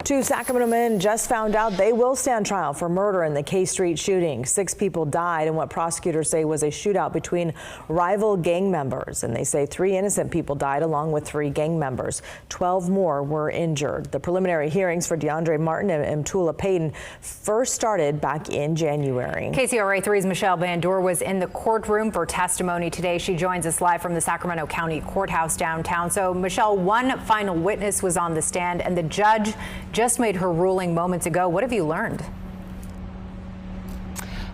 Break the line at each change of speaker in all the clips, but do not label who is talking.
Two Sacramento men just found out they will stand trial for murder in the K Street shooting. 6 people died in what prosecutors say was a shootout between rival gang members. And they say 3 innocent people died along with 3 gang members. 12 more were injured. The preliminary hearings for DeAndre Martin and Matula Payton first started back in January.
KCRA 3's Michelle Bandur was in the courtroom for testimony today. She joins us live from the Sacramento County Courthouse downtown. So, Michelle, one final witness was on the stand, and the judge just made her ruling moments ago. What have you learned?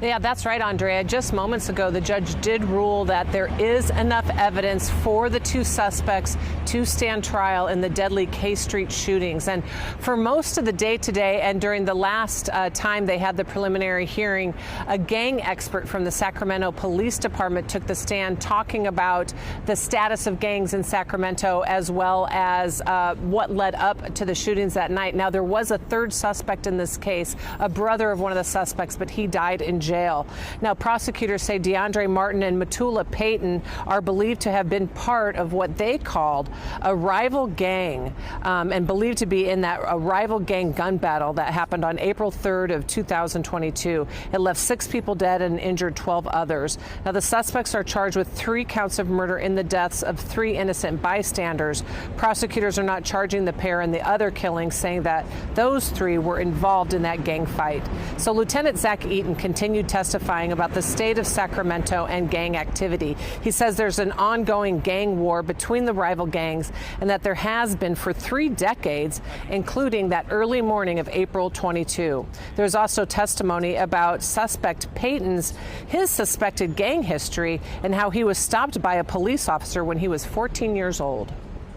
Yeah, that's right, Andrea. Just moments ago, the judge did rule that there is enough evidence for the 2 suspects to stand trial in the deadly K Street shootings. And for most of the day today and during the last time they had the preliminary hearing, a gang expert from the Sacramento Police Department took the stand talking about the status of gangs in Sacramento as well as what led up to the shootings that night. Now, there was a 3rd suspect in this case, a brother of one of the suspects, but he died in jail. Now, prosecutors say DeAndre Martin and Matula Payton are believed to have been part of what they called a rival gang and believed to be in that rival gang gun battle that happened on April 3rd of 2022. It left 6 people dead and injured 12 others. Now, the suspects are charged with 3 counts of murder in the deaths of 3 innocent bystanders. Prosecutors are not charging the pair in the other killings, saying that those 3 were involved in that gang fight. So Lieutenant Zach Eaton continued testifying about the state of Sacramento and gang activity. He says there's an ongoing gang war between the rival gangs and that there has been for 3 decades, including that early morning of April 22. There's also testimony about suspect Payton's his suspected gang history and how he was stopped by a police officer when he was 14 years old.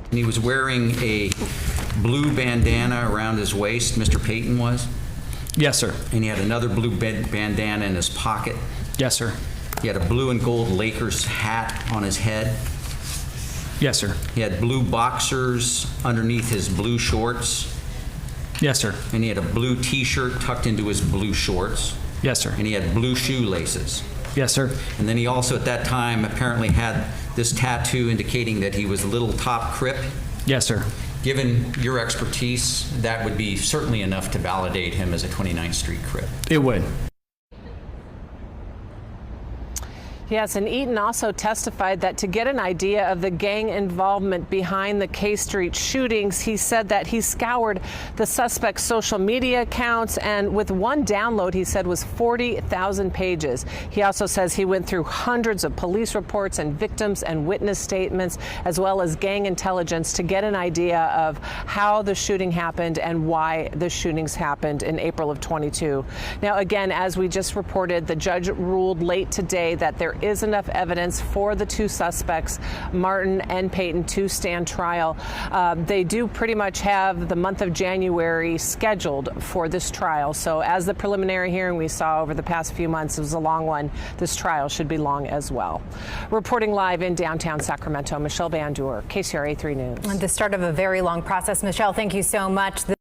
And he was wearing a blue bandana around his waist, Mr. Payton was?
Yes, sir.
And he had another blue bandana in his pocket.
Yes, sir.
He had a blue and gold Lakers hat on his head.
Yes, sir.
He had blue boxers underneath his blue shorts.
Yes, sir.
And he had a blue t-shirt tucked into his blue shorts.
Yes, sir.
And he had blue shoelaces.
Yes, sir.
And then he also at that time apparently had this tattoo indicating that he was a Little Top Crip.
Yes, sir.
Given your expertise, that would be certainly enough to validate him as a 29th Street Crip.
It would.
Yes, and Eaton also testified that to get an idea of the gang involvement behind the K Street shootings, he said that he scoured the suspect's social media accounts, and with one download, he said, was 40,000 pages. He also says he went through hundreds of police reports and victims and witness statements, as well as gang intelligence, to get an idea of how the shooting happened and why the shootings happened in April of 22. Now, again, as we just reported, the judge ruled late today that there is enough evidence for the 2 suspects, Martin and Payton, to stand trial. They do pretty much have the month of January scheduled for this trial. So as the preliminary hearing we saw over the past few months, it was a long one. This trial should be long as well. Reporting live in downtown Sacramento, Michelle Bandur, KCRA 3 News.
The start of a very long process. Michelle, thank you so much.